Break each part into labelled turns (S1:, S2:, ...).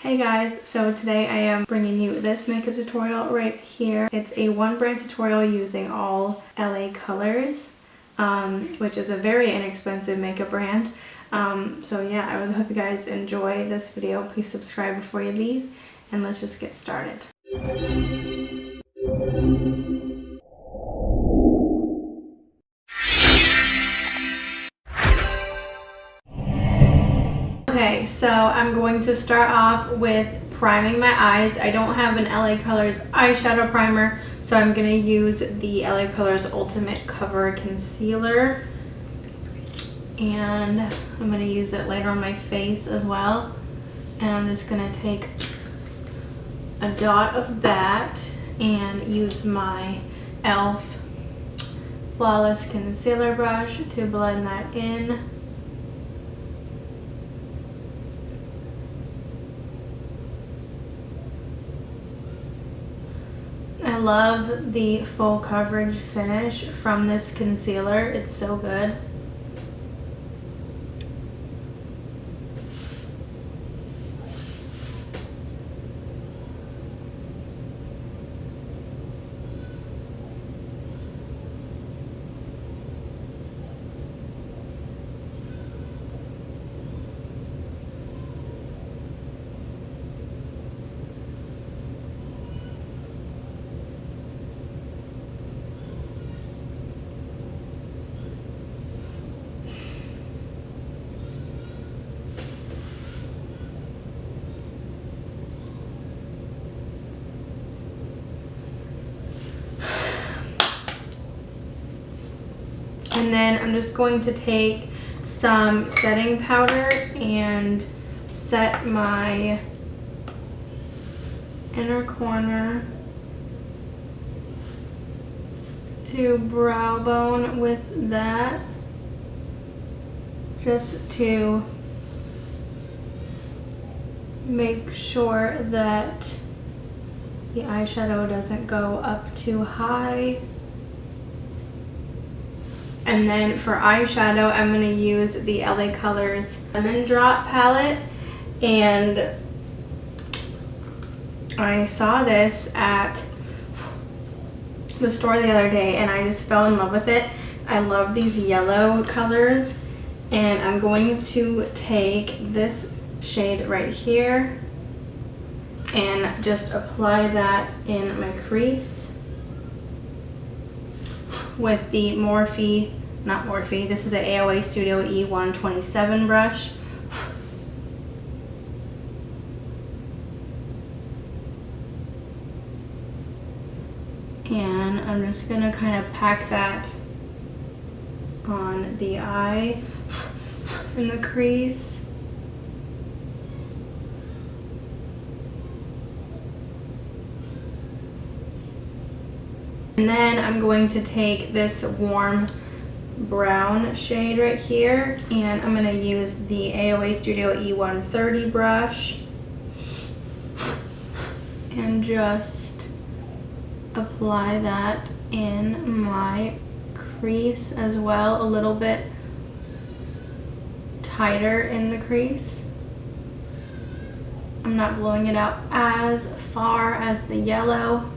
S1: Hey guys, so today I am bringing you this makeup tutorial right here. It's a one brand tutorial using all LA colors, which is a very inexpensive makeup brand. So yeah, I really hope you guys enjoy this video. Please subscribe before you leave, and let's just get started. Okay, so I'm going to start off with priming my eyes. I don't have an LA Colors eyeshadow primer, so I'm going to use the LA Colors Ultimate Cover Concealer. And I'm going to use it later on my face as well. And I'm just going to take a dot of that and use my e.l.f. Flawless Concealer brush to blend that in. I love the full coverage finish from this concealer. It's so good. And then I'm just going to take some setting powder and set my inner corner to brow bone with that, just to make sure that the eyeshadow doesn't go up too high. And then for eyeshadow, I'm going to use the LA Colors Lemon Drop palette. And I saw this at the store the other day and I just fell in love with it. I love these yellow colors. And I'm going to take this shade right here and just apply that in my crease with the this is the AOA Studio E127 brush. And I'm just gonna kind of pack that on the eye in the crease. And then I'm going to take this warm brown shade right here, and I'm going to use the AOA Studio E130 brush and just apply that in my crease as well, a little bit tighter in the crease. I'm not blowing it out as far as the yellow.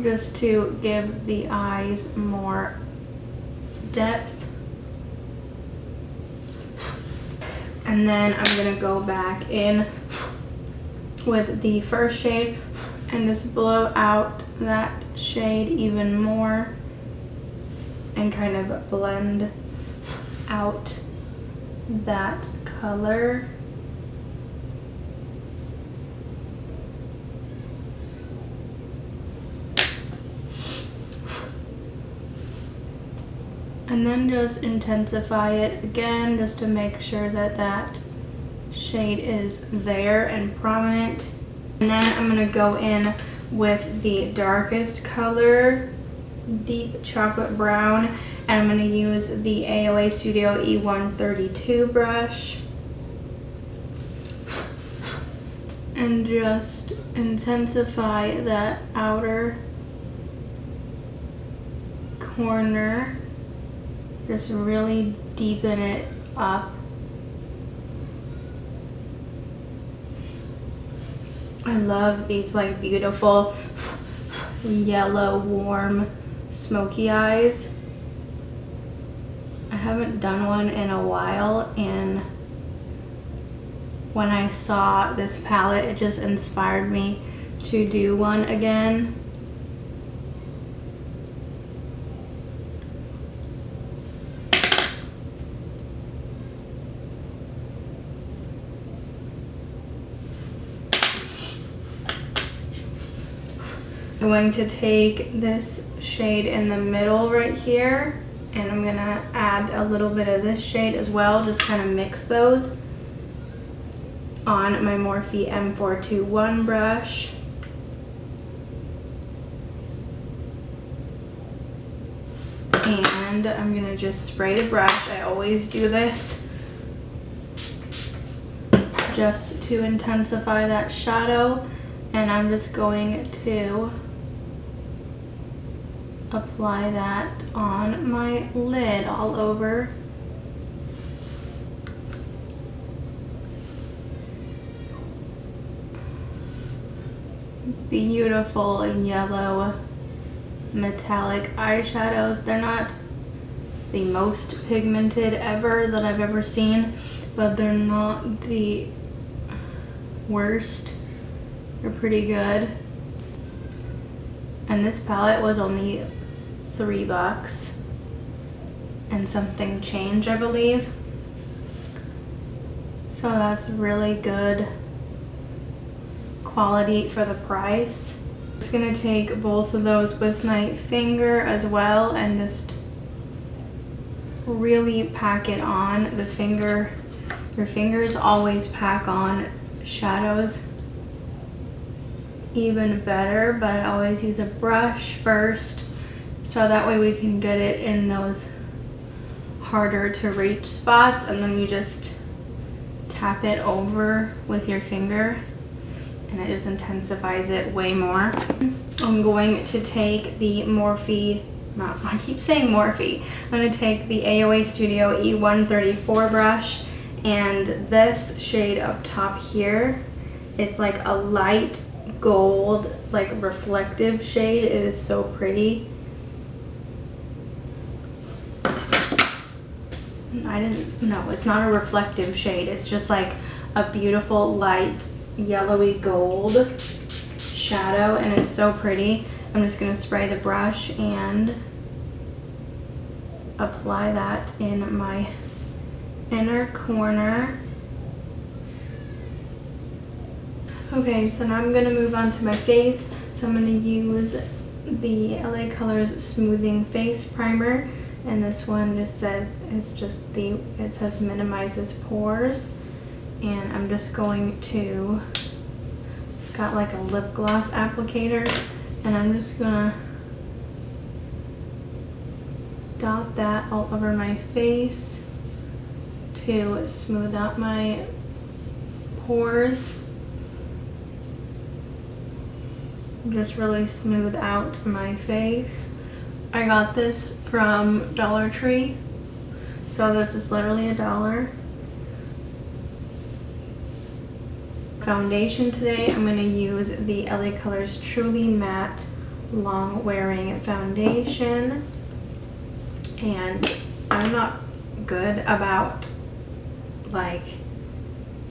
S1: Just to give the eyes more depth. And then I'm going to go back in with the first shade and just blow out that shade even more and kind of blend out that color. And then just intensify it again, just to make sure that that shade is there and prominent. And then I'm going to go in with the darkest color, deep chocolate brown, and I'm going to use the AOA Studio E132 brush and just intensify that outer corner Just really deepen it up. I love these like beautiful yellow, warm, smoky eyes. I haven't done one in a while, and when I saw this palette, it just inspired me to do one again. I'm going to take this shade in the middle right here, and I'm gonna add a little bit of this shade as well, just kind of mix those on my Morphe M421 brush. And I'm gonna just spray the brush. I always do this just to intensify that shadow, and I'm just going to apply that on my lid all over. Beautiful yellow metallic eyeshadows. They're not the most pigmented ever that I've ever seen, but they're not the worst. They're pretty good. And this palette was only $3 and something change, I believe. So that's really good quality for the price. I'm just gonna take both of those with my finger as well and just really pack it on the finger. Your fingers always pack on shadows even better, but I always use a brush first, so that way we can get it in those harder to reach spots, and then you just tap it over with your finger and it just intensifies it way more. I'm going to take the Morphe, I keep saying Morphe, I'm going to take the AOA Studio E134 brush, and this shade up top here, it's like a light gold, like reflective shade. It is so pretty. No, it's not a reflective shade. It's just like a beautiful light yellowy gold shadow, and it's so pretty. I'm just gonna spray the brush and apply that in my inner corner. Okay, so now I'm gonna move on to my face. So I'm gonna use the LA Colors Smoothing Face Primer, and this one just says, it says minimizes pores, and I'm just going to, it's got like a lip gloss applicator, and I'm just gonna dot that all over my face to smooth out my pores. Just really smooth out my face. I got this from Dollar Tree, so this is literally $1. Foundation today, I'm going to use the LA Colors Truly Matte Long Wearing Foundation, and I'm not good about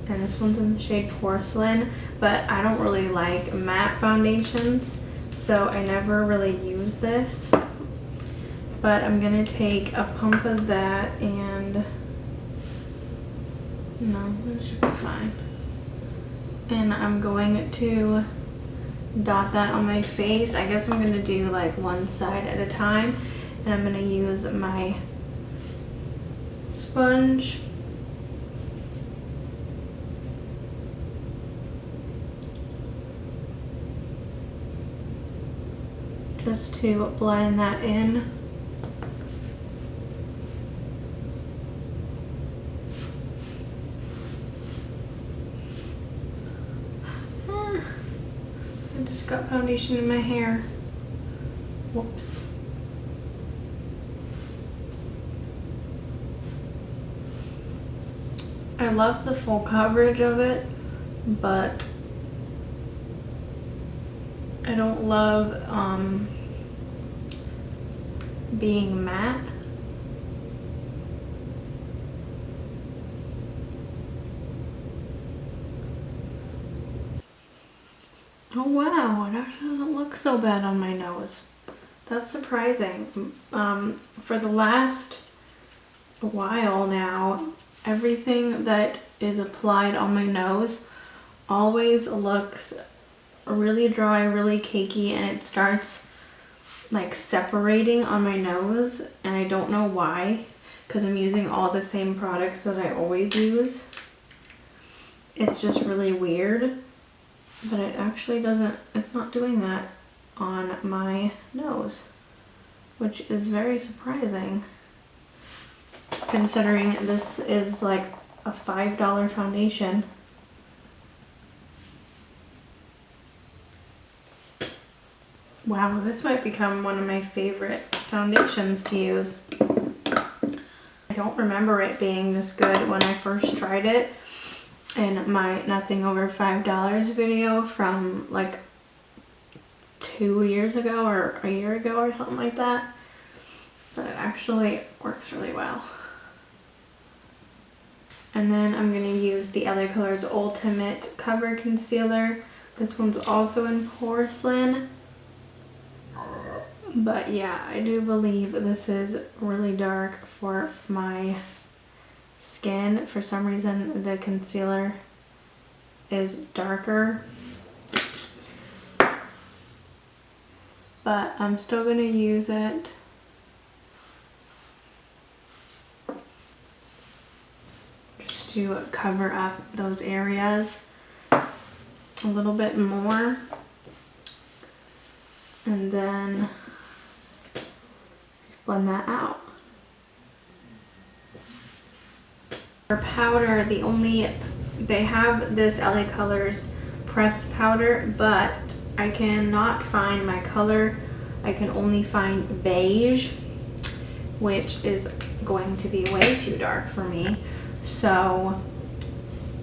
S1: and this one's in the shade Porcelain, but I don't really like matte foundations, so I never really use this. But I'm gonna take a pump of that, and no, this should be fine. And I'm going to dot that on my face. I guess I'm gonna do like one side at a time, and I'm gonna use my sponge just to blend that in. I just got foundation in my hair. Whoops. I love the full coverage of it, but I don't love being matte. Oh wow, it actually doesn't look so bad on my nose. That's surprising. For the last while now, everything that is applied on my nose always looks really dry, really cakey, and it starts like separating on my nose, and I don't know why, because I'm using all the same products that I always use. It's just really weird, but it actually doesn't, it's not doing that on my nose, which is very surprising considering this is like a $5 foundation. Wow, this might become one of my favorite foundations to use. I don't remember it being this good when I first tried it in my nothing over $5 video from like 2 years ago or a year ago or something like that. But it actually works really well. And then I'm going to use the LA Colors Ultimate Cover Concealer. This one's also in porcelain. But yeah, I do believe this is really dark for my skin. For some reason, the concealer is darker. But I'm still going to use it. Just to cover up those areas a little bit more. And then blend that out. For powder, they have this LA Colors pressed powder, but I cannot find my color. I can only find beige, which is going to be way too dark for me. So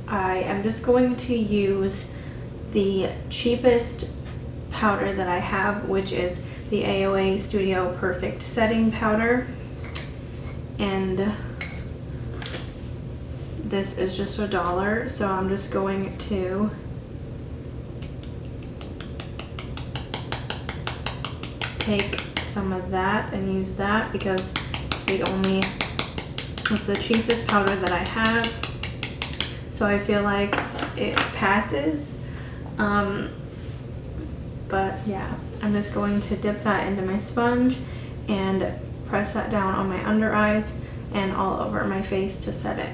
S1: I am just going to use the cheapest powder that I have, which is the AOA Studio Perfect Setting Powder. And this is just $1, so I'm just going to take some of that and use that because it's the cheapest powder that I have. So I feel like it passes. But yeah, I'm just going to dip that into my sponge and press that down on my under eyes and all over my face to set it.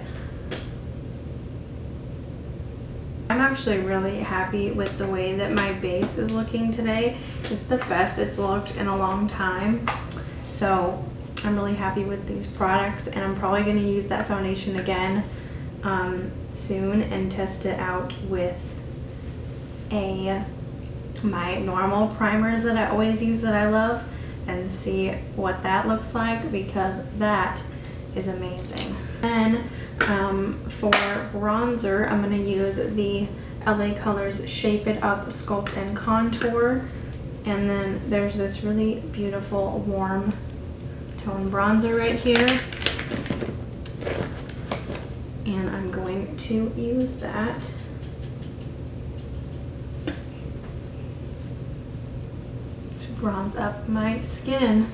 S1: I'm actually really happy with the way that my base is looking today. It's the best it's looked in a long time. So I'm really happy with these products, and I'm probably going to use that foundation again soon and test it out with my normal primers that I always use that I love and see what that looks like, because that is amazing. Then for bronzer, I'm going to use the LA Colors Shape It Up Sculpt and Contour, and then there's this really beautiful warm tone bronzer right here, and I'm going to use that to bronze up my skin.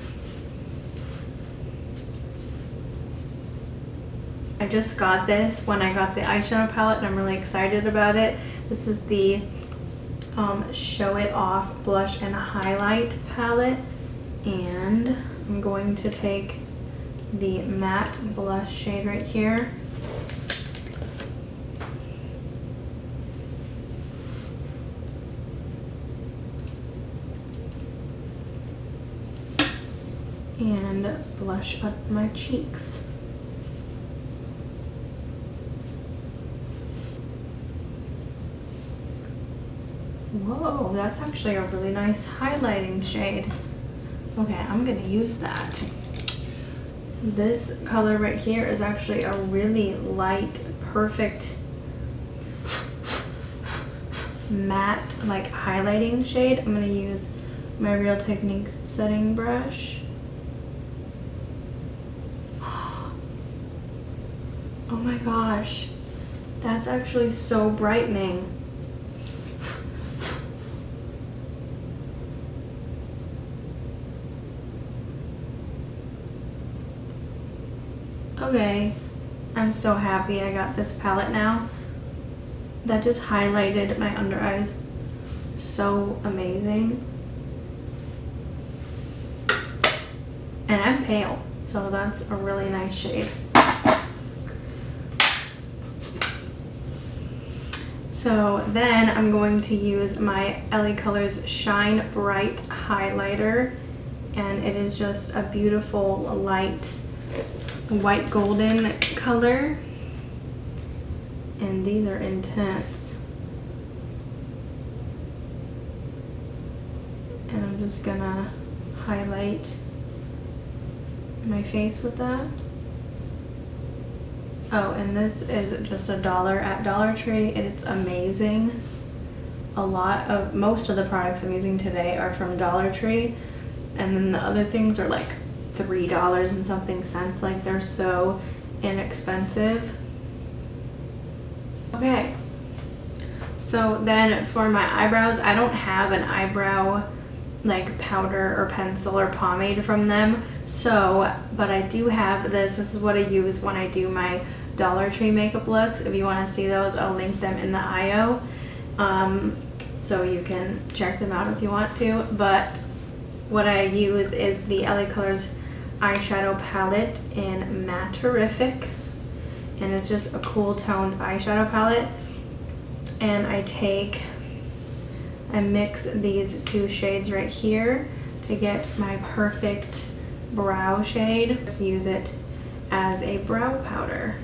S1: I just got this when I got the eyeshadow palette, and I'm really excited about it. This is the Show It Off Blush and Highlight palette, and I'm going to take the matte blush shade right here. And blush up my cheeks. Whoa, that's actually a really nice highlighting shade. Okay, I'm gonna use that. This color right here is actually a really light, perfect matte, like highlighting shade. I'm gonna use my Real Techniques setting brush. Oh my gosh, that's actually so brightening. Okay, I'm so happy I got this palette now. That just highlighted my under eyes so amazing. And I'm pale, so that's a really nice shade. So then I'm going to use my LA Colors Shine Bright highlighter, and it is just a beautiful light white golden color, and these are intense. And I'm just gonna highlight my face with that. Oh, and this is just $1 at Dollar Tree, and it's amazing. Most of the products I'm using today are from Dollar Tree, and then the other things are like $3 and something cents. Like, they're so inexpensive. Okay, so then for my eyebrows, I don't have an eyebrow like powder or pencil or pomade from them, but I do have this. This is what I use when I do my Dollar Tree makeup looks. If you want to see those, I'll link them in the IO, so you can check them out if you want to. But what I use is the LA Colors eyeshadow palette in Matterific, and it's just a cool toned eyeshadow palette. And I mix these two shades right here to get my perfect brow shade. Just use it as a brow powder.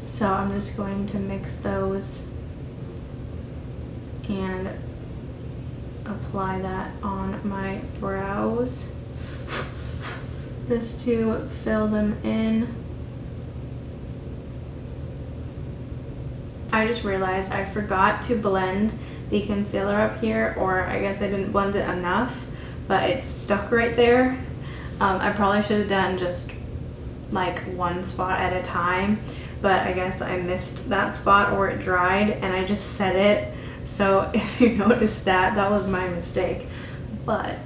S1: So I'm just going to mix those and apply that on my brows just to fill them in. I just realized I forgot to blend the concealer up here, or I guess I didn't blend it enough, but it's stuck right there. I probably should have done just like one spot at a time, but I guess I missed that spot, or it dried and I just set it. So if you noticed that was my mistake, but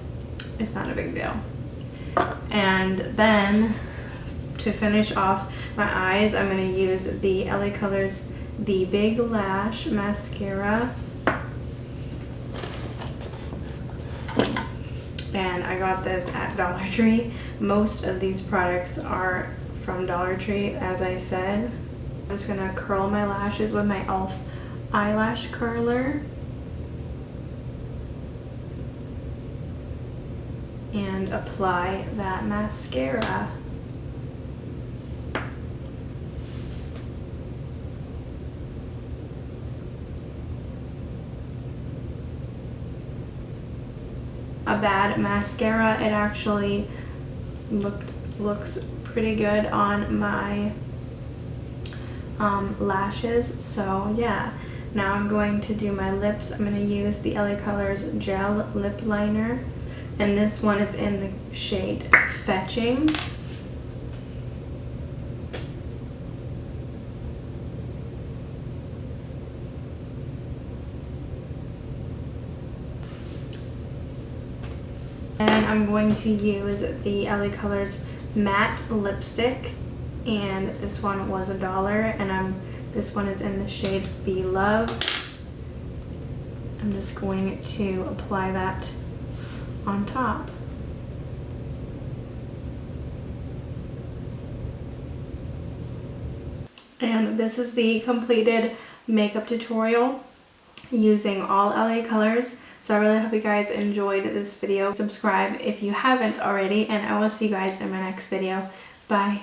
S1: it's not a big deal. And then to finish off my eyes, I'm going to use the LA Colors The Big Lash Mascara. And I got this at Dollar Tree. Most of these products are from Dollar Tree, as I said. I'm just going to curl my lashes with my e.l.f. eyelash curler. And apply that mascara. A bad mascara, it actually looks pretty good on my lashes. So yeah, now I'm going to do my lips. I'm going to use the LA Colors Gel Lip Liner, and this one is in the shade Fetching. And I'm going to use the LA Colors Matte Lipstick, and this one was $1, and this one is in the shade Be Love. I'm just going to apply that on top. And this is the completed makeup tutorial using all LA Colors. So I really hope you guys enjoyed this video. Subscribe if you haven't already, and I will see you guys in my next video. Bye.